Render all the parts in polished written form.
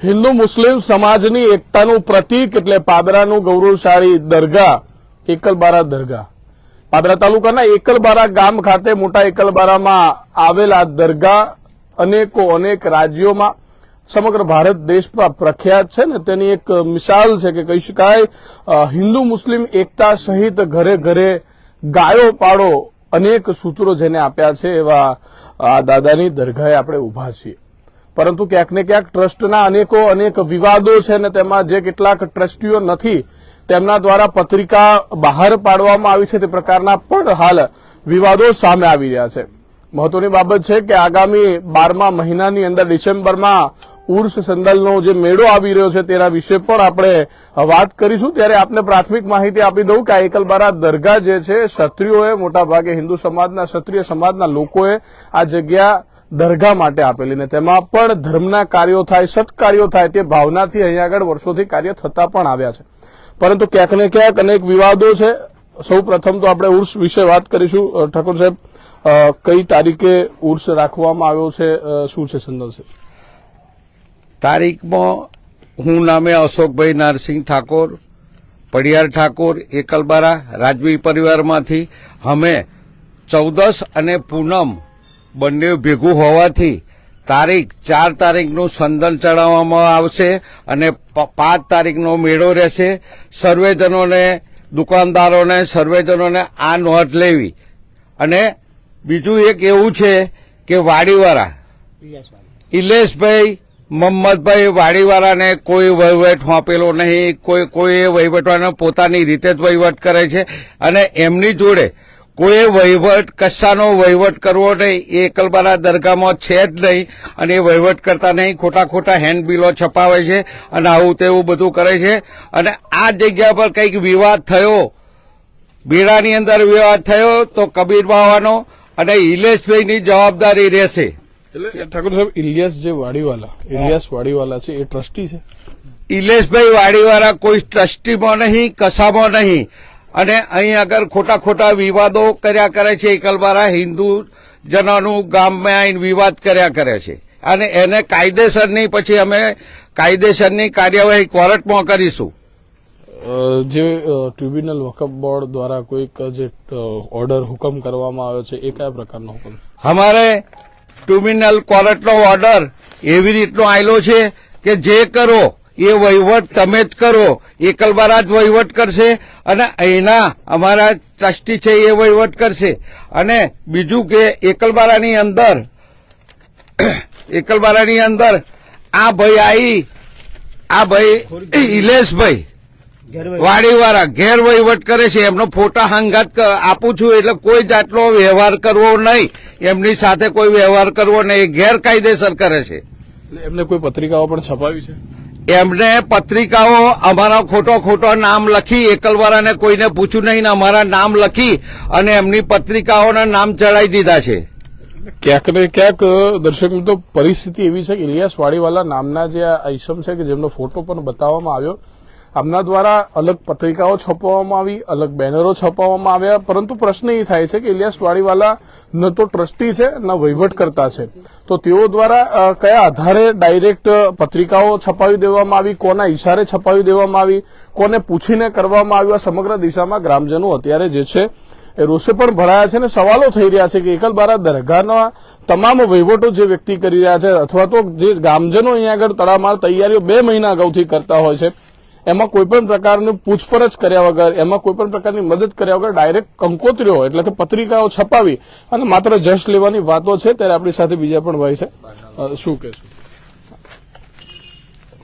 હિન્દુ મુસ્લિમ સમાજની એકતાનું પ્રતીક એટલે પાદરાનું ગૌરવશાળી દરગાહ એકલબારા દરગાહ. પાદરા તાલુકાના એકલબારા ગામ ખાતે મોટા એકલબારામાં આવેલા દરગાહ અનેક રાજ્યોમાં સમગ્ર ભારત દેશમાં પ્રખ્યાત છે ને તેની એક મિસાલ છે કે કહી શકાય હિન્દુ મુસ્લિમ એકતા સહિત ઘરે ઘરે ગાયો પાડો અનેક સૂત્રો જેને આપ્યા છે એવા આ દાદાની દરગાહે આપણે ઉભા છીએ. પરંતુ ક્યાંક ને ક્યાંક ટ્રસ્ટના અનેક વિવાદો છે ને તેમાં જે કેટલાક ટ્રસ્ટીઓ નથી તેમના દ્વારા પત્રિકા બહાર પાડવામાં આવી છે તે પ્રકારના પણ હાલ વિવાદો સામે આવી રહ્યા છે. મહત્વની બાબત છે કે આગામી 12મા મહિનાની અંદર ડિસેમ્બરમાં ઉર્સ સંદલનો જે મેળો આવી રહ્યો છે તેના વિશે પણ આપણે વાત કરીશું. ત્યારે આપને પ્રાથમિક માહિતી આપી દઉં કે આ એકલબારા દરગાહ જે છે ક્ષત્રિયોએ મોટાભાગે હિન્દુ સમાજના ક્ષત્રિય સમાજના લોકોએ આ જગ્યા દરગાહ માટે આપેલી ને તેમાં પણ ધર્મના કાર્યો થાય સત્કાર્યો થાય તે ભાવનાથી અહીંયા આગળ વર્ષોથી કાર્ય થતા પણ આવ્યા છે. પરંતુ ક્યાંક ને ક્યાંક અનેક વિવાદો છે. સૌ પ્રથમ તો આપણે ઉર્સ વિશે વાત કરીશું. ઠાકોર સાહેબ, કઈ તારીખે ઉર્સ રાખવામાં આવ્યો છે, શું છે સંદર્ભ છે? તારીખમાં હું નામે અશોકભાઈ નારસિંહ ઠાકોર, પડિયાર ઠાકોર, એકલબારા રાજવી પરિવારમાંથી અમે 14 અને પૂનમ બંને ભેગું હોવાથી તારીખ 4 તારીખનું સંદન ચડાવવામાં આવશે અને 5 તારીખનો મેળો રહેશે. સર્વેજનોને, દુકાનદારોને, સર્વેજનોને આ નોંધ લેવી. અને બીજું એક એવું છે કે વાડીવાળા ઇલેશભાઈ મોહમ્મદભાઈ વાડીવાળાને કોઈ વહીવટ સોંપેલો નહીં. કોઈ વહીવટવાળાને પોતાની રીતે જ વહીવટ કરે છે અને એમની જોડે કોઈ વહીવટ કશાનો વહીવટ કરવો નહીં એ એકલબારા દરગાહમાં છે જ નહીં અને એ વહીવટ કરતા નહીં. ખોટા હેન્ડબિલો છપાવે છે અને આવું તેવું બધું કરે છે. અને આ જગ્યા પર કંઈક વિવાદ થયો, બેડાની અંદર વિવાદ થયો તો કબીર બાવાનો અને ઇલેશભાઈની જવાબદારી રહેશે. એટલે ઠાકોર સાહેબ, ઇલિયાસ વાડીવાલા છે એ ટ્રસ્ટી છે? ઇલેશભાઈ વાડીવાળા કોઈ ટ્રસ્ટીમાં નહીં, કશામાં નહીં. અને અહીં આગળ ખોટા વિવાદો કર્યા કરે છે. એકલબારા હિન્દુજનોનું ગામમાં આવીને વિવાદ કર્યા કરે છે અને એને કાયદેસરની પછી અમે કાયદેસરની કાર્યવાહી કોર્ટમાં કરીશું. જે ટ્રિબ્યુનલ વકફ બોર્ડ દ્વારા કોઈક જે ઓર્ડર હુકમ કરવામાં આવ્યો છે એ કયા પ્રકારનો હુકમ? અમારે ટ્રિબ્યુનલ કોર્ટનો ઓર્ડર એવી રીતનો આવેલો છે કે જે કરો એ વહીવટ તમે જ કરો. એકલબારા જ વહીવટ કરશે અને અહીંના અમારા ટ્રસ્ટી છે એ વહીવટ કરશે. અને બીજું કે એકલબારાની અંદર આ ભાઈ ઇલેશભાઈ વાડીવાળા ઘેર વહીવટ કરે છે. એમનો ફોટા હંગાત આપું છું એટલે કોઈ જાતનો વ્યવહાર કરવો નહીં, એમની સાથે કોઈ વ્યવહાર કરવો નહીં. ગેરકાયદેસર કરે છે. એમને કોઈ પત્રિકાઓ પણ છપાવી છે? એમને પત્રિકાઓ અમારા ખોટો નામ લખી, એકલબારાને કોઈને પૂછ્યું નહીં ને અમારા નામ લખી અને એમની પત્રિકાઓના નામ ચડાવી દીધા છે. ક્યાંક ને ક્યાંક દર્શક મિત્રો પરિસ્થિતિ એવી છે કે ઇલિયાસ વાડીવાલા નામના જે આ ઈસમ છે કે જેમનો ફોટો પણ બતાવવામાં આવ્યો, આમના દ્વારા અલગ પત્રિકાઓ છપાવવામાં આવી, અલગ બેનરો છપાવવામાં આવ્યા. પરંતુ પ્રશ્ન એ થાય છે કે ઇલિયાસ વાડીવાલા ન તો ટ્રસ્ટી છે ન વહીવટકર્તા છે, તો તેઓ દ્વારા કયા આધારે ડાયરેક્ટ પત્રિકાઓ છપાવી દેવામાં આવી, કોના ઇશારે છપાવી દેવામાં આવી, કોને પૂછીને કરવામાં આવ્યું? આ સમગ્ર દિશામાં ગ્રામજનો અત્યારે જે છે એ રોષે પણ ભરાયા છે અને સવાલો થઈ રહ્યા છે કે એકલબારા દરગાહના તમામ વહીવટો જે વ્યક્તિ કરી રહ્યા છે અથવા તો જે ગામજનો અહીંયા આગળ તડામાર તૈયારીઓ 2 મહિના અગાઉથી કરતા હોય છે, એમાં કોઈપણ પ્રકારની પૂછપરછ કર્યા વગર, એમાં કોઈપણ પ્રકારની મદદ કર્યા વગર ડાયરેક્ટ કંકોત્રીઓ એટલે કે પત્રિકાઓ છપાવી અને માત્ર જશ લેવાની વાતો છે. ત્યારે આપણી સાથે બીજા પણ ભાઈ છે, શું કહેશું?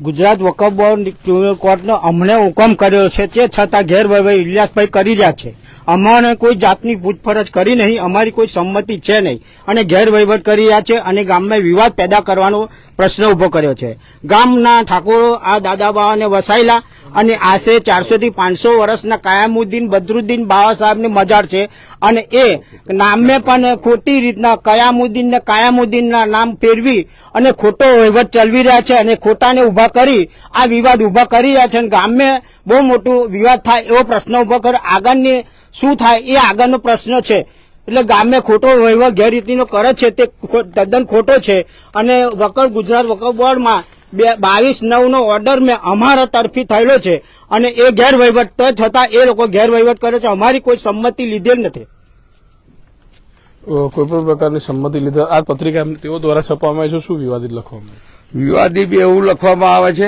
ગુજરાત વકફ બોર્ડ ટ્રિબ્યુનલ કોર્ટનો અમને હુકમ કર્યો છે, તે છતાં ગેરવહીવટ ઇલિયાસભાઈ કરી રહ્યા છે. અમને કોઈ જાતની પૂછપરછ કરી નહીં, અમારી કોઈ સંમતિ છે નહીં અને ગેરવહીવટ કરી રહ્યા છે અને ગામમાં વિવાદ પેદા કરવાનો પ્રશ્ન ઉભો કર્યો છે. ગામના ઠાકોરો આ દાદાબાવાને વસાયેલા અને આશરે 400 થી 500 વર્ષના કયામુદ્દીન બદરુદ્દીન બાવા સાહેબની મજાર છે અને એ નામે પણ ખોટી રીતના કાયામુદ્દીનના નામ ફેરવી અને ખોટો વહીવટ ચલાવી રહ્યા છે અને ખોટાને ઉભા કરી આ વિવાદ ઉભા કરી રહ્યા છે અને ગામમાં બહુ મોટો વિવાદ થાય એવો પ્રશ્ન ઉભો કર્યો. આગળની શું થાય એ આગળનો પ્રશ્ન છે. એટલે ગામે ખોટો વહીવટ ગેરરીતિનો કરે છે તે તદ્દન ખોટો છે અને વકફ ગુજરાત વકફ બોર્ડમાં 22/9 નો ઓર્ડર મેં અમારા તરફી થયેલો છે અને એ ગેરવહીવટ તો છતાં એ લોકો ગેરવહીવટ કરે છે. અમારી કોઈ સંમતિ લીધેલ નથી. કોઈ પણ પ્રકારની સંમતિ લીધા આ પત્રિકા તેઓ દ્વારા છપાવવામાં આવી છે. શું વિવાદિત લખવામાં આવ્યું? વિવાદી બી એવું લખવામાં આવે છે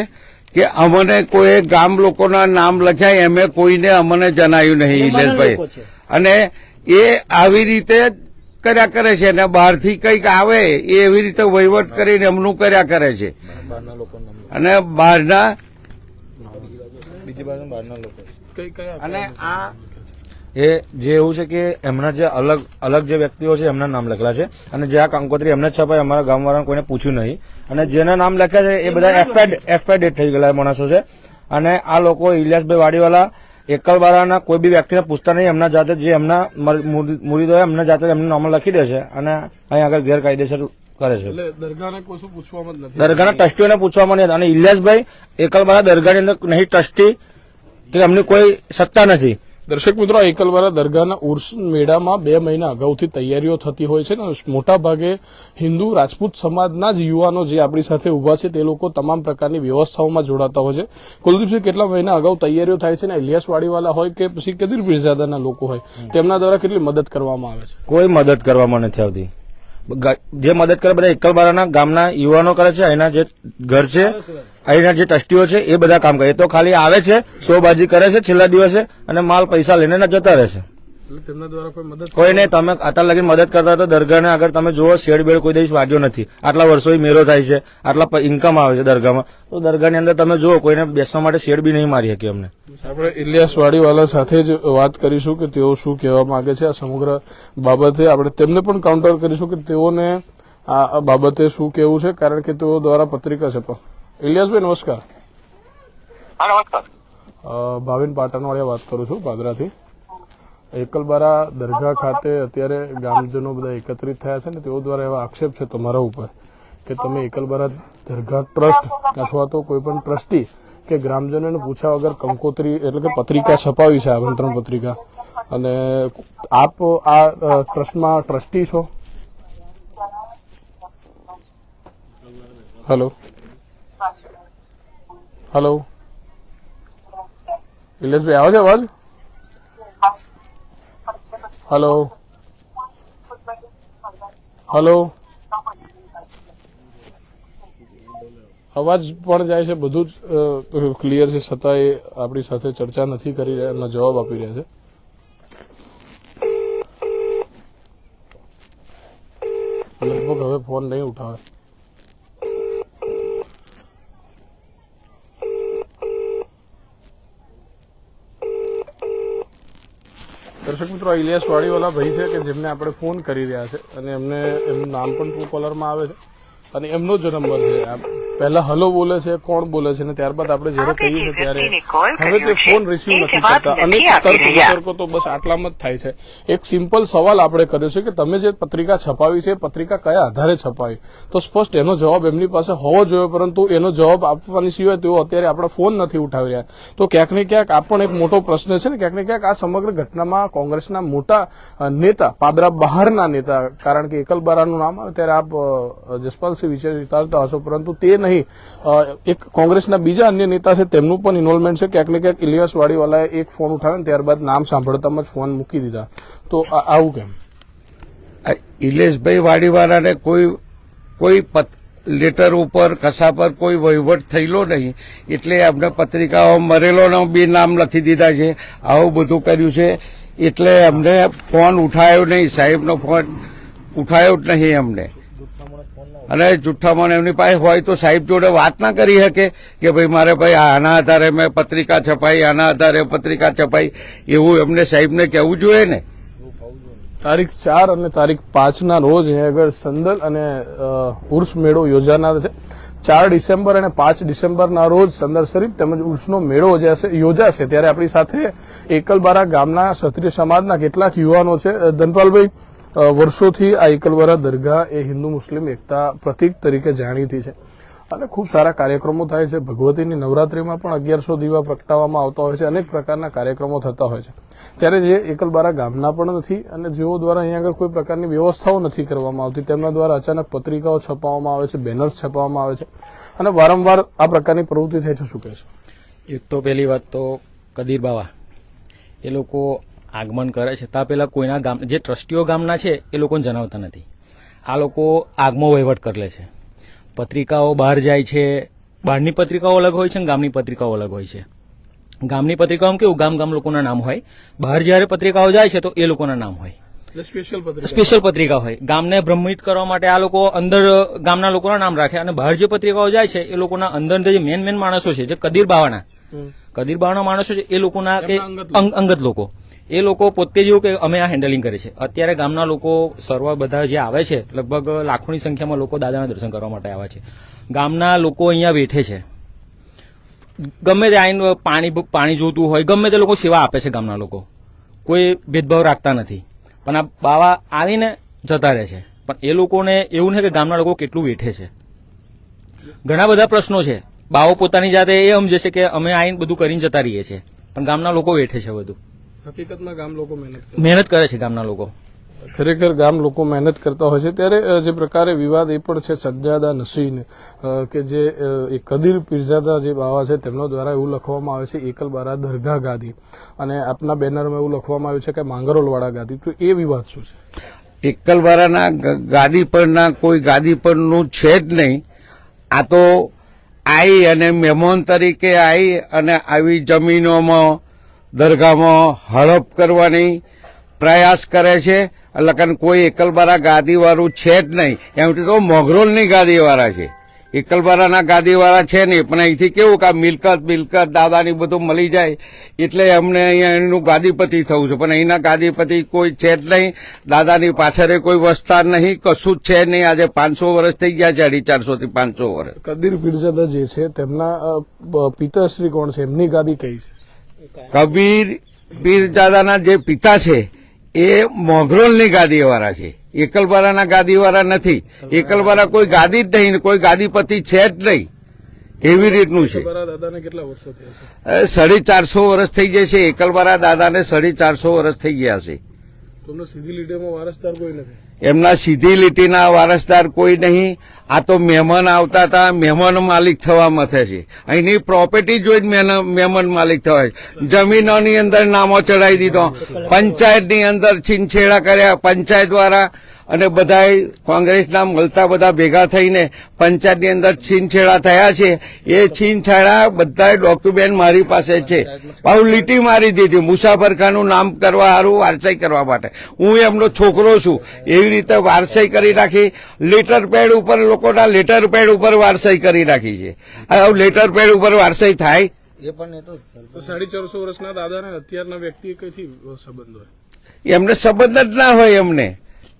કે અમને કોઈ ગામ લોકોના નામ લખ્યા એમે કોઈને અમને જણાવ્યું નહીં ઇલેશભાઈ, અને એ આવી રીતે કર્યા કરે છે અને બહારથી કંઈક આવે એ એવી રીતે વહીવટ કરીને એમનું કર્યા કરે છે અને બહારના અને આ એ જે એવું છે કે એમના જે અલગ જે વ્યક્તિઓ છે એમના નામ લખેલા છે અને જે આ કંકોત્રી એમને જ છપાય અમારા ગામવાળાને કોઈને પૂછ્યું નહીં અને જેના નામ લખ્યા છે એ બધા એક્સપાયર ડેટ થઈ ગયેલા માણસો છે. અને આ લોકો ઇલિયાસભાઈ વાડીવાલા એકલબારાના કોઈ બી વ્યક્તિને પૂછતા નહીં, એમના જાતે જે એમના મુરીદો એમના જાતે એમનું નામ લખી દે છે અને અહીં આગળ ગેરકાયદેસર કરે છે. એટલે દરગાહને કશું પૂછવામાં જ નથી. દરગાહના ટ્રસ્ટીઓને પૂછવામાં નહીં. અને ઇલિયાસભાઈ એકલબારા દરગાહની અંદર નહીં ટ્રસ્ટી કે એમની કોઈ સત્તા નથી. દર્શક મિત્રો, એકલબારા દરગાહના ઉર્સ મેળામાં 2 મહિના અગાઉથી તૈયારીઓ થતી હોય છે ને મોટા ભાગે હિન્દુ રાજપૂત સમાજના જ યુવાનો જે આપણી સાથે ઉભા છે તે લોકો તમામ પ્રકારની વ્યવસ્થાઓમાં જોડાતા હોય છે. કુલદીપસિંહ, કેટલા મહિના અગાઉ તૈયારીઓ થાય છે ને ઇલિયાસ વાડીવાલા હોય કે પછી કદીર પીરઝાદાના લોકો હોય તેમના દ્વારા કેટલી મદદ કરવામાં આવે છે? કોઈ મદદ કરવામાં નથી આવતી. જે મદદ કરે બધા એકલબારાના ગામના યુવાનો કરે છે. અહીંના જે ઘર છે, અહીંના જે ટ્રસ્ટીઓ છે એ બધા કામ કરે. એ તો ખાલી આવે છે, શોબાજી કરે છે છેલ્લા દિવસે અને માલ પૈસા લઈને જતા રહે છે. તેમના દ્વારા કોઈ મદદ કોઈ નહીં. તમે અત્યાર લગી મદદ કરતા તો દરગાહને આગળ તમે જુઓ, શેડ બેડ કોઈ દિવસ વાગ્યો નથી. આટલા વર્ષોથી મેળો થાય છે, આટલા ઇન્કમ આવે છે દરગાહમાં, તો દરગાહની અંદર તમે જુઓ કોઈને બેસવા માટે શેડ બી નહીં મારી શકી અમને. આપણે ઇલિયાસ વાડીવાલા સાથે જ વાત કરીશું કે તેઓ શું કહેવા માંગે છે આ સમગ્ર બાબતે. આપણે તેમને પણ કાઉન્ટર કરીશું કે તેઓને આ બાબતે શું કહેવું છે, કારણ કે તેઓ દ્વારા પત્રિકા છપા. ઇલિયાસભાઈ, નમસ્કાર. નમસ્કાર. ભાવિન પાટણવાડિયા વાત કરું છું, પાદરાથી. એકલબારા દરગાહ ખાતે અત્યારે ગામજનો બધા એકત્રિત થયા છે ને તેઓ દ્વારા એવા આક્ષેપ છે તમારા ઉપર કે તમે એકલબારા દરગાહ ટ્રસ્ટ અથવા તો કોઈ પણ ટ્રસ્ટી કે ગ્રામજનોને પૂછ્યા વગર કંકોત્રી એટલે કે પત્રિકા છપાવી છે, આમંત્રણ પત્રિકા, અને આપ આ ટ્રસ્ટમાં ટ્રસ્ટી છો? હેલો હેલો ઇલેશભાઈ, આવે છે અવાજ? હેલો હેલો અવાજ પણ જાય છે, બધું જ ક્લિયર છે, છતાં એ આપણી સાથે ચર્ચા નથી કરી રહ્યા, એમના જવાબ આપી રહ્યા છે. લગભગ હવે ફોન નહીં ઉઠાવે. દર્શક મિત્રો, ઇલિયાસ વાડીવાલા ભાઈ છે કે જેમને આપણે ફોન કરી રહ્યા છે અને એમને એમનું નામ પણ ટ્રુ કોલરમાં આવે છે અને એમનો જ નંબર છે. પહેલા હલો બોલે છે, કોણ બોલે છે, અને ત્યારબાદ આપણે જયારે કહીએ છીએ ત્યારે હવે તે ફોન રિસીવ નથી કરતા. અને તર્ક વિતર્કો તો બસ આટલામાં જ થાય છે. એક સિમ્પલ સવાલ આપણે કર્યો છે કે તમે જે પત્રિકા છપાવી છે એ પત્રિકા કયા આધારે છપાવી, તો સ્પષ્ટ એનો જવાબ એમની પાસે હોવો જોઈએ, પરંતુ એનો જવાબ આપવાની સિવાય તેઓ અત્યારે આપણા ફોન નથી ઉઠાવી રહ્યા. તો ક્યાંક ને ક્યાંક આ પણ એક મોટો પ્રશ્ન છે ને, ક્યાંક ને ક્યાંક આ સમગ્ર ઘટનામાં કોંગ્રેસના મોટા નેતા, પાદરા બહારના નેતા, કારણ કે એકલબારાનું નામ આવે ત્યારે આપ જસપાલસિંહ વિચારતા હશો, પરંતુ તે નહીં, એક કોંગ્રેસના બીજા અન્ય નેતા છે તેમનું પણ ઇન્વોલ્વમેન્ટ છે. ક્યાંક ને ક્યાંક ઇલિયાસ વાડીવાલાએ એક ફોન ઉઠાવ્યો ત્યારબાદ નામ સાંભળતામાં જ ફોન મૂકી દીધા. તો આવું કેમ? ઇલેશભાઈ વાડીવાળાને કોઈ લેટર ઉપર કશા પર કોઈ વહીવટ થયેલો નહીં, એટલે અમને પત્રિકાઓ મરેલોનો બી નામ લખી દીધા છે. આવું બધું કર્યું છે એટલે અમને ફોન ઉઠાયો નહીં, સાહેબનો ફોન ઉઠાયો જ નહીં અમને. અને જુઠ્ઠામાં એમની પાસે હોય તો સાહેબ જોડે વાત ના કરી શકે કે ભાઈ મારે ભાઈ આના આધારે મેં પત્રિકા છપાઈ, આના આધારે પત્રિકા છપાઈ, એવું એમને સાહેબને કહેવું જોઈએ ને. તારીખ 4 અને તારીખ 5 ના રોજ અહીંયા આગળ સંદલ અને ઉર્સ મેળો યોજાનાર છે. 4 ડિસેમ્બર અને 5 ડિસેમ્બરના રોજ સંદર શરીફ તેમજ ઉર્સનો મેળો યોજાશે. ત્યારે આપણી સાથે એકલબારા ગામના ક્ષત્રિય સમાજના કેટલાક યુવાનો છે. ધનપાલભાઈ, વર્ષોથી આ એકલબારા દરગાહ એ હિન્દુ મુસ્લિમ એકતા પ્રતીક તરીકે જાણીતી છે. અને ખૂબ સારા કાર્યક્રમો થાય છે. ભગવતીની નવરાત્રીમાં પણ 1100 દીવા પ્રગટાવવામાં આવતા હોય છે. અનેક પ્રકારના કાર્યક્રમો થતા હોય છે. ત્યારે જે એકલબારા ગામના પણ નથી અને જેઓ દ્વારા અહીંયા આગળ કોઈ પ્રકારની વ્યવસ્થાઓ નથી કરવામાં આવતી, તેમના દ્વારા અચાનક પત્રિકાઓ છપાવવામાં આવે છે, બેનર્સ છપાવવામાં આવે છે અને વારંવાર આ પ્રકારની પ્રવૃત્તિ થાય છે. શું કહેશો? એક તો પહેલી વાત તો કદીર બાવા એ લોકો આગમન કરે છે ત્યાં પહેલા કોઈના ગામ જે ટ્રસ્ટીઓ ગામના છે એ લોકોને જણાવતા નથી. આ લોકો આગમો વહીવટ કરી લે છે. પત્રિકાઓ બહાર જાય છે. બહારની પત્રિકાઓ અલગ હોય છે અને ગામની પત્રિકાઓ અલગ હોય છે. ગામની પત્રિકાઓમાં કેવું ગામ લોકોના નામ હોય, બહાર જયારે પત્રિકાઓ જાય છે તો એ લોકોના નામ હોય, સ્પેશિયલ પત્રિકા હોય. ગામને ભ્રમિત કરવા માટે આ લોકો અંદર ગામના લોકોના નામ રાખે અને બહાર જે પત્રિકાઓ જાય છે એ લોકોના અંદર જે મેન માણસો છે, જે કદીર બાવાના માણસો છે એ લોકોના અંગત લોકો, એ લોકો પોતે જેવું કે અમે આ હેન્ડલિંગ કરે છે. અત્યારે ગામના લોકો સર્વ બધા જે આવે છે, લગભગ લાખોની સંખ્યામાં લોકો દાદાના દર્શન કરવા માટે આવે છે. ગામના લોકો અહીંયા બેઠે છે, ગમે તે આવીને પાણી જોતું હોય, ગમે તે લોકો સેવા આપે છે. ગામના લોકો કોઈ ભેદભાવ રાખતા નથી, પણ આ બાવા આવીને જતા રહે છે. પણ એ લોકોને એવું નહીં કે ગામના લોકો કેટલું વેઠે છે. ઘણા બધા પ્રશ્નો છે. બાવો પોતાની જાતે એ સમજે છે કે અમે આવીને બધું કરીને જતા રહીએ છીએ, પણ ગામના લોકો વેઠે છે બધું. હકીકતમાં ગામ લોકો મહેનત કરે છે. ગામના લોકો ખરેખર ગામ લોકો મહેનત કરતા હોય છે. ત્યારે જે પ્રકારે વિવાદ એ પણ છે સજ્જાદા નસીન કે જે એ કદીર પીરઝાદા જે બાવા છે તેમના દ્વારા એવું લખવામાં આવે છે એકલબારા દરગાહ ગાદી, અને આપના બેનરમાં એવું લખવામાં આવ્યું છે કે માંગરોલવાડા ગાદી. તો એ વિવાદ શું છે? એકલબારાના ગાદી પરના કોઈ ગાદી પરનું છે જ નહીં. આ તો આવી અને મહેમાન તરીકે આવી અને આવી જમીનોમાં દરગાહમાં હડપ કરવાની પ્રયાસ કરે છે. એટલે કોઈ એકલબારા ગાદીવાળું છે જ નહીં. એમ તો મોગરોલની ગાદીવાળા છે, એકલબારાના ગાદીવાળા છે નહીં. પણ અહીંથી કેવું કે આ મિલકત દાદાની બધું મળી જાય એટલે અમને અહીંયા એનું ગાદીપતિ થવું છે. પણ અહીંના ગાદીપતિ કોઈ છે જ નહીં. દાદાની પાછળ કોઈ વસ્તાર નહીં, કશું જ છે નહીં. આજે 500 વર્ષ થઈ ગયા છે, 450 થી 500 વર્ષ. કદીર પીરઝાદા જે છે તેમના પિતાશ્રી કોણ છે, એમની ગાદી કઈ છે? કબીર પીરજાદાના જે પિતા છે એ મોગરોલની ગાદીવાળા છે, એકલબારાના ગાદીવાળા નથી. એકલબારા કોઈ ગાદી જ નહીં, કોઈ ગાદીપતિ છે જ નહીં. એવી રીતનું છે. દાદાને કેટલા વર્ષો થયા છે? 450 વર્ષ થઈ જાય છે. એકલબારા દાદાને 450 વર્ષ થઈ ગયા છે. તમને સીધી લીટીમાં વારસદાર કોઈ નથી? એમના સીધી લીટીના વારસદાર કોઈ નહીં. આ તો મહેમાન આવતા હતા, મહેમાન માલિક થવા મથે છે. અહીંની પ્રોપર્ટી જોઈને મહેમાન માલિક થવાય. જમીનોની અંદર નામો ચડાવી દીધો, પંચાયતની અંદર છીનછેડા કર્યા પંચાયત દ્વારા, અને બધા કોંગ્રેસના મળતા બધા ભેગા થઈને પંચાયતની અંદર છીનછેડા થયા છે. એ છીનછેડા બધા ડોક્યુમેન્ટ મારી પાસે છે. પાછું લીટી મારી દીધી મુસાફરખાનું નામ કરવા સારું, વારસાઈ કરવા માટે. હું એમનો છોકરો છું એવી રીતે વારસાઈ કરી રાખી. લેટર પેડ ઉપર લોકોના લેટર પેડ ઉપર વારસાઈ કરી રાખી છે. આ લેટર પેડ ઉપર વારસાઈ થાય? એ પણ એ તો 450 વર્ષના દાદાને અત્યારના વ્યક્તિ કઈથી સંબંધ હોય? એમને સંબંધ જ ના હોય. એમને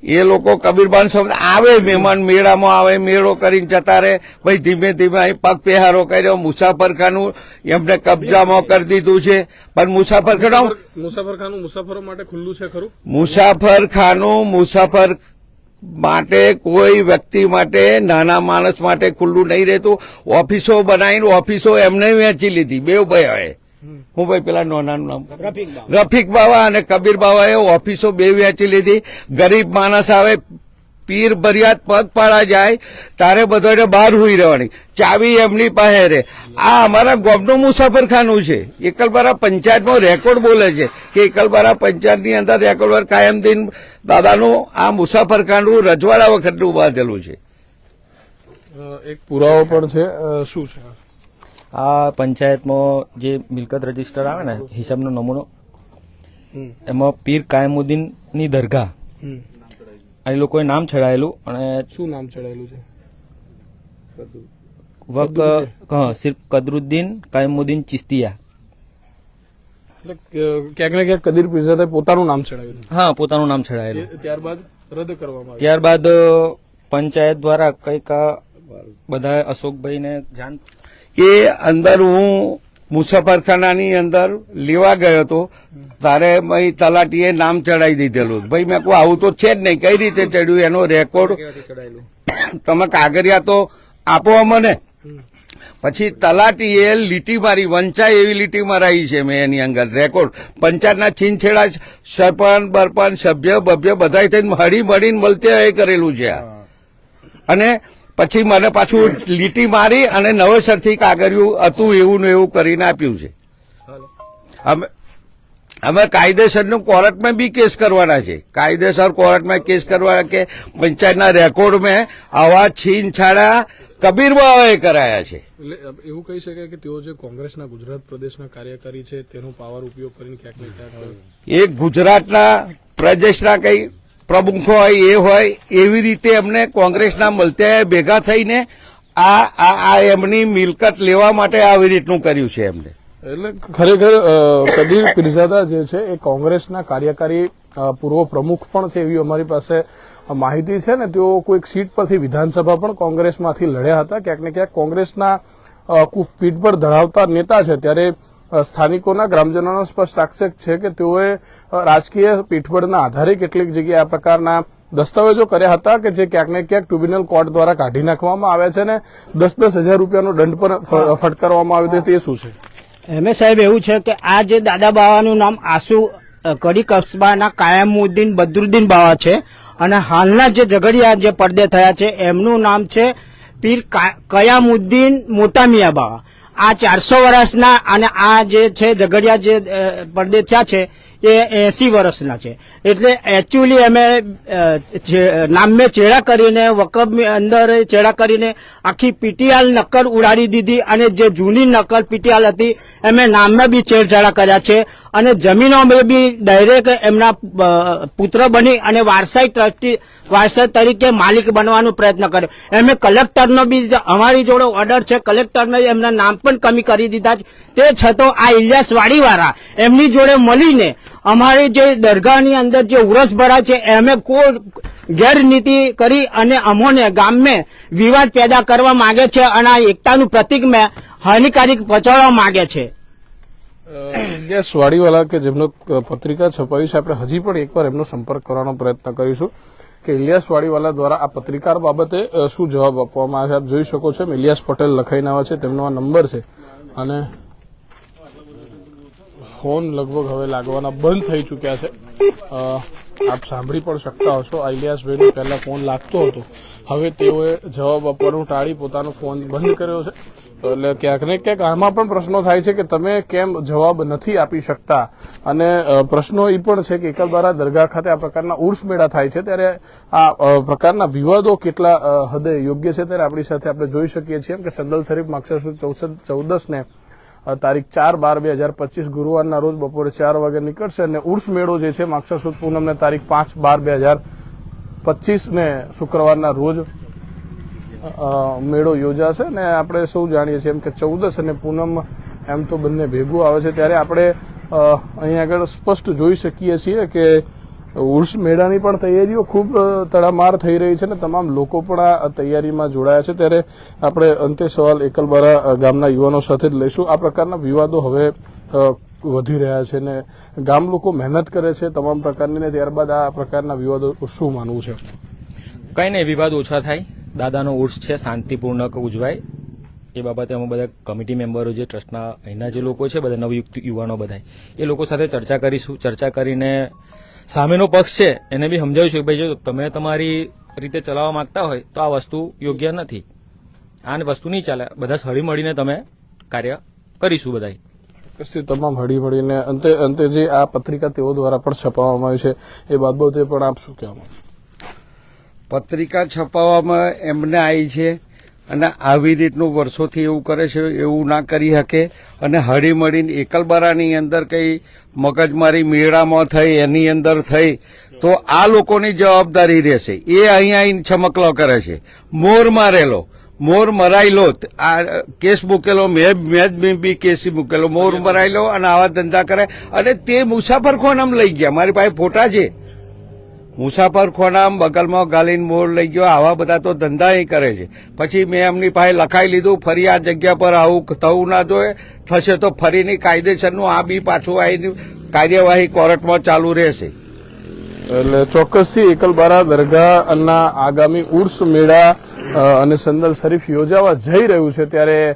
એ લોકો કબીરબાન શબ્દ આવે, મહેમાન મેળામાં આવે, મેળો કરીને જતા રહે. ભાઈ ધીમે ધીમે અહીં પગ પહેરો કર્યો. મુસાફરખાનું એમને કબજામાં કરી દીધું છે. પણ મુસાફરખાનું મુસાફરો માટે ખુલ્લું છે ખરું? મુસાફરખાનું મુસાફર માટે કોઈ વ્યક્તિ માટે, નાના માણસ માટે ખુલ્લું નહીં રહેતું. ઓફિસો બનાવીને ઓફિસો એમને વેચી લીધી. બે ભાઈ હું ભાઈ પેલા નોનાનું નામ રફીક બાવા અને કબીર બાવાએ ઓફિસો બે વેચી લીધી. ગરીબ માણસ આવે, પીર ભરિયાત પગ પાડા જાય તારે બધાને બહાર હુઈ રહેવાની, ચાવી એમની પાસે રહે. આ અમારા ગામનું મુસાફરખાનું છે. એકલબારા પંચાયતનો રેકોર્ડ બોલે છે કે એકલબારા પંચાયતની અંદર રેકોર્ડ કાયમ દિન દાદાનું આ મુસાફરખાનું રજવાડા વખતનું બાંધેલું છે. એક પુરાવો પણ છે. શું છે આ પંચાયતમાં જે મિલકત રજીસ્ટર આવે ને, હિસાબનો નમૂનો, એમાં પીર કાયમુદ્દીનની દરગાહ આ લોકોએ નામ ચડાયેલું. અને શું નામ ચડાયેલું છે? સિર્ફ કદરુદ્દીન કાયમુદ્દીન ચિસ્તિયા. એટલે ક્યાંક ને ક્યાંક કદીર પીરઝાદાએ પોતાનું નામ ચડાવ્યું? હા, પોતાનું નામ ચડાયેલું. ત્યારબાદ રદ કરવામાં આવ્યું. ત્યારબાદ પંચાયત દ્વારા કંઈક બધા અશોકભાઈને જાણ એ અંદર હું મુસાફરખાનાની અંદર લેવા ગયો હતો તારે ભાઈ તલાટીએ નામ ચડાવી દીધેલું. ભાઈ મેં કહું આવું તો છે જ નહીં, કઈ રીતે ચડ્યું એનો રેકોર્ડ તમે કાગળિયા તો આપો અમને. પછી તલાટીએ લીટી મારી, વંચાય એવી લીટી મરાઈ છે મેં એની અંદર રેકોર્ડ. પંચાયતના છીનછેડા સરપંચ બરપંચ સભ્ય બભ્ય બધા થઈને હળી મળીને મળતે એ કરેલું છે આ. અને પછી મને પાછું લીટી મારી અને નવેસરથી કાગળિયું હતું એવું ને એવું કરીને આપ્યું છે. અમે કાયદેસરનું કોર્ટમાં બી કેસ કરવાના છે. કાયદેસર કોર્ટમાં કેસ કરવાના કે પંચાયતના રેકોર્ડમાં આવા છીનછાડા કબીરબાવાએ કરાયા છે. એટલે એવું કહી શકાય કે તેઓ જે કોંગ્રેસના ગુજરાત પ્રદેશના કાર્યકારી છે તેનો પાવર ઉપયોગ કરીને ક્યાંક ને ક્યાંક એ ગુજરાતના પ્રદેશના કઈ પ્રમુખ હોય એ હોય એવી રીતે એમને કોંગ્રેસના મળતે ભેગા થઈને આ એમની મિલકત લેવા માટે આવી રીતનું કર્યું છે એમને. એટલે ખરેખર કબીર પીરઝાદા જે છે એ કોંગ્રેસના કાર્યકારી પૂર્વ પ્રમુખ પણ છે એવી અમારી પાસે માહિતી છે ને. તેઓ કોઈક સીટ પરથી વિધાનસભા પણ કોંગ્રેસમાંથી લડ્યા હતા. ક્યાંક ને ક્યાંક કોંગ્રેસના પીઠ પર ધરાવતા નેતા છે. ત્યારે સ્થાનિકોના ગ્રામજનોનો સ્પષ્ટ આક્ષેપ છે કે તેઓએ રાજકીય પીઠબળના આધારે કેટલીક જગ્યાએ આ પ્રકારના દસ્તાવેજો કર્યા હતા કે જે ક્યાંક ને ક્યાંક ટ્રિબ્યુનલ કોર્ટ દ્વારા કાઢી નાખવામાં આવ્યા છે ને 10,000 રૂપિયાનો દંડ પણ ફટકારવામાં આવ્યો છે. તે શું છે? એમ સાહેબ એવું છે કે આ જે દાદા બાવાનું નામ આસુ કડી કસ્બાના કાયમુદ્દીન બદરુદ્દીન બાવા છે અને હાલના જે ઝઘડિયા જે પડદે થયા છે એમનું નામ છે પીર કયામુદ્દીન મોટા મિયા બાવા. આ 400 વર્ષના અને આ જે છે ઝઘડિયા જે પડદે થયા છે એ 80 વર્ષના છે. એટલે એકચ્યુઅલી અમે નામે ચેડા કરીને વકફ અંદર ચેડા કરીને આખી પીટીઆલ નકલ ઉડાડી દીધી અને જે જૂની નકલ પીટીઆલ હતી એમે નામે બી છેડછાડા કર્યા છે અને જમીનો બી ડાયરેક્ટ એમના પુત્ર બની અને વારસાઈ તરીકે માલિક બનવાનો પ્રયત્ન કર્યો. એમે કલેક્ટરનો બી અમારી જોડે ઓર્ડર છે, કલેક્ટરને એમના નામ પણ કમી કરી દીધા છે. તે છતાં આ ઇલિયાસ વાડીવાળા એમની જોડે મળીને અમારી જે દરગાહની અંદર જે ઉરસ ભરાય છે એમે કોઈ ગેરનીતિ કરી અને અમોને ગામમાં વિવાદ પેદા કરવા માંગે છે અને આ એકતાનું પ્રતિક મેં હાનિકારક પહોંચાડવા માંગે છે. ઇલિયાસ વાડીવાલા કે જેમનો પત્રિકા છપાવી છે, આપણે હજી પણ એકવાર એમનો સંપર્ક કરવાનો પ્રયત્ન કરીશું કે ઇલિયાસ વાડીવાલા દ્વારા આ પત્રિકા બાબતે શું જવાબ આપવામાં આવે છે. આપ જોઈ શકો છો ઇલિયાસ પટેલ લખાઈને આવે છે, તેમનો આ નંબર છે અને ફોન લગભગ હવે લાગવાના બંધ થઈ ચૂક્યા છે. આપ સાંભળી પણ શકતા હશો. આ ઇલિયાસભાઈનો પહેલા ફોન લાગતો હતો, હવે તેઓએ જવાબ આપવાનું ટાળી પોતાનો ફોન બંધ કર્યો છે. એટલે ક્યાંક ને ક્યાંક આમાં પણ પ્રશ્નો થાય છે કે તમે કેમ જવાબ નથી આપી શકતા. અને પ્રશ્નો એ પણ છે કે એકલબારા દરગાહ ખાતે આ પ્રકારના ઉર્સ મેળા થાય છે ત્યારે આ પ્રકારના વિવાદો કેટલા હદે યોગ્ય છે. ત્યારે આપણી સાથે આપણે જોઈ શકીએ છીએ કે સંદલ શરીફ માગસર સુદ 14 ને તારીખ 4/12/2025 ગુરુવારના રોજ બપોરે 4 વાગે નીકળશે અને ઉર્સ મેળો જે છે માગસર સુદ પૂનમને તારીખ 5/12/2025 ને શુક્રવારના રોજ મેળો યોજાશે. અને આપણે સૌ જાણીએ છીએ એમ કે 14 અને પૂનમ એમ તો બંને ભેગું આવે છે. ત્યારે આપણે અહીં આગળ સ્પષ્ટ જોઈ શકીએ છીએ કે ઉર્સ મેળાની પણ તૈયારીઓ ખૂબ તડામાર થઈ રહી છે અને તમામ લોકો પણ આ તૈયારીમાં જોડાયા છે. ત્યારે આપણે અંતે સવાલ એકલબારા ગામના યુવાનો સાથે જ લઈશું. આ પ્રકારના વિવાદો હવે વધી રહ્યા છે ને ગામ લોકો મહેનત કરે છે તમામ પ્રકારની ને ત્યારબાદ આ પ્રકારના વિવાદો શું માનવું છે? કંઈ નહીં, વિવાદ ઓછા થાય. દાદાનો ઉર્સ છે શાંતિપૂર્ણક ઉજવાય એ બાબતે અમે બધા કમિટી મેમ્બરો જે ટ્રસ્ટના અહીંના જે લોકો છે બધા નવયુક્ત યુવાનો બધા એ લોકો સાથે ચર્ચા કરીશું. ચર્ચા કરીને સામેનો પક્ષ છે એને બી સમજાવીશું કે ભાઈ જો તમે તમારી રીતે ચલાવવા માંગતા હોય તો આ વસ્તુ યોગ્ય નથી, આ વસ્તુ નહીં ચાલે, બધા હળી મળીને તમે કાર્ય કરીશું બધા. તમામ હળી મળીને અંતે જે આ પત્રિકા તેઓ દ્વારા પણ છપાવવામાં આવી છે એ બાબતે પણ આપ શું કહેવા? પત્રિકા છપાવવામાં એમને આવી છે અને આવી રીતનું વર્ષોથી એવું કરે છે, એવું ના કરી શકે. અને હળી મળીને એકલબારાની અંદર કઈ મગજમારી મેળામાં થઈ એની અંદર થઈ તો આ લોકોની જવાબદારી રહેશે. એ અહીંયા આવીને છમકલો કરે છે. મોર મારેલો, મોર મરાયેલો, આ કેસ મૂકેલો, મેં બી કેસ મૂકેલો, મોર મરાયેલો અને આવા ધંધા કરે. અને તે મુસાફર ખોનામ લઈ ગયા. મારી પાસે ફોટા છે. મુસાફર ખોનામ બગલમાં ગાલીને મોર લઈ ગયો. આવા બધા તો ધંધા અહીં કરે છે. પછી મેં એમની પાસે લખાઈ લીધું ફરી આ જગ્યા પર આવું થવું ના જોઈએ, થશે તો ફરીની કાયદેસરનું આ બી પાછું આવીને કાર્યવાહી કોર્ટમાં ચાલુ રહેશે. એટલે ચોક્કસથી એકલબારા દરગાહના આગામી ઉર્સ મેળા અને સંદલ શરીફ યોજાવા જઈ રહ્યું છે ત્યારે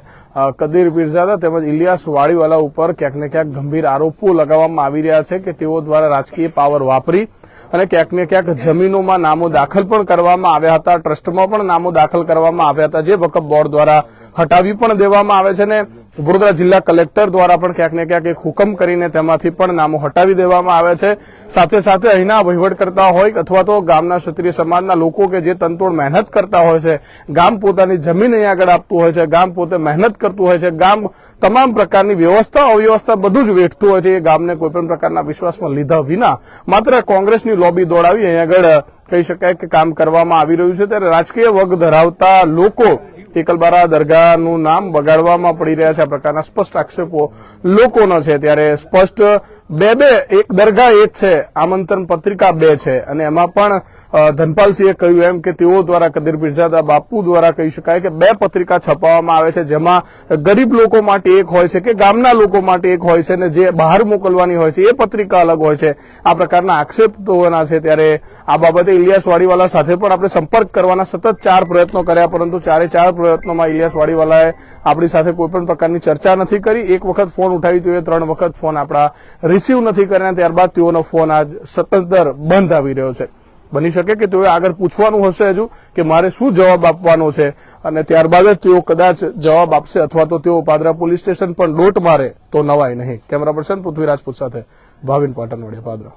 કદીર પીરઝાદા તેમજ ઇલિયાસ વાડીવાલા ઉપર ક્યાંક ને ક્યાંક ગંભીર આરોપો લગાવવામાં આવી રહ્યા છે કે તેઓ દ્વારા રાજકીય પાવર વાપરી અને ક્યાંક ને ક્યાંક જમીનોમાં નામો દાખલ પણ કરવામાં આવ્યા હતા, ટ્રસ્ટમાં પણ નામો દાખલ કરવામાં આવ્યા હતા, જે વકફ બોર્ડ દ્વારા હટાવી પણ દેવામાં આવે છે ને વડોદરા જિલ્લા કલેક્ટર દ્વારા પણ ક્યાંક ને ક્યાંક એક હુકમ કરીને તેમાંથી પણ નામો હટાવી દેવામાં આવે છે. સાથે સાથે અહીંના વહીવટ કરતા હોય અથવા તો ગામના ક્ષત્રિય સમાજના લોકો કે જે તનતોડ મહેનત કરતા હોય છે, ગામ પોતાની જમીન અહીં આગળ આપતું હોય છે, ગામ પોતે મહેનત કરતું હોય છે, ગામ તમામ પ્રકારની વ્યવસ્થા અવ્યવસ્થા બધું જ વેઠતું હોય છે, એ ગામને કોઈપણ પ્રકારના વિશ્વાસમાં લીધા વિના માત્ર કોંગ્રેસની લોબી દોડાવી અહીં આગળ કહી શકાય કે કામ કરવામાં આવી રહ્યું છે. ત્યારે રાજકીય વગ ધરાવતા લોકો એકલબારા દરગાહનું નામ બગાડવામાં પડી રહ્યા છે, આ પ્રકારના સ્પષ્ટ આક્ષેપો લોકોનો છે. ત્યારે સ્પષ્ટ એક દરગાહ એક છે, આમંત્રણ પત્રિકા 2 છે અને એમાં પણ ધનપાલસિંહે કહ્યું એમ કે તેઓ દ્વારા કદીર પીરઝાદા બાપુ દ્વારા કહી શકાય કે 2 પત્રિકા છપાવવામાં આવે છે, જેમાં ગરીબ લોકો માટે એક હોય છે કે ગામના લોકો માટે એક હોય છે ને જે બહાર મોકલવાની હોય છે એ પત્રિકા અલગ હોય છે. આ પ્રકારના આક્ષેપોના છે. ત્યારે આ બાબતે ઇલિયાસ વાડીવાલા સાથે પણ આપણે સંપર્ક કરવાના સતત 4 પ્રયત્નો કર્યા, પરંતુ 4 પ્રયત્નોમાં ઇલિયાસ વાડીવાલાએ આપણી સાથે કોઈપણ પ્રકારની ચર્ચા નથી કરી. એક વખત ફોન ઉઠાવી તેઓએ 3 વખત ફોન આપણા રિસીવ નથી કર્યા, ત્યારબાદ તેઓનો ફોન આજ સતત બંધ આવી રહ્યો છે. બની શકે કે તેઓએ આગળ પૂછવાનું હશે હજુ કે મારે શું જવાબ આપવાનો છે અને ત્યારબાદ જ તેઓ કદાચ જવાબ આપશે અથવા તો તેઓ પાદરા પોલીસ સ્ટેશન પણ ડોટ મારે તો નવાય નહીં. કેમેરા પર્સન પૃથ્વી રાજપૂત સાથે ભાવિન પાટણવાડિયા, પાદરા.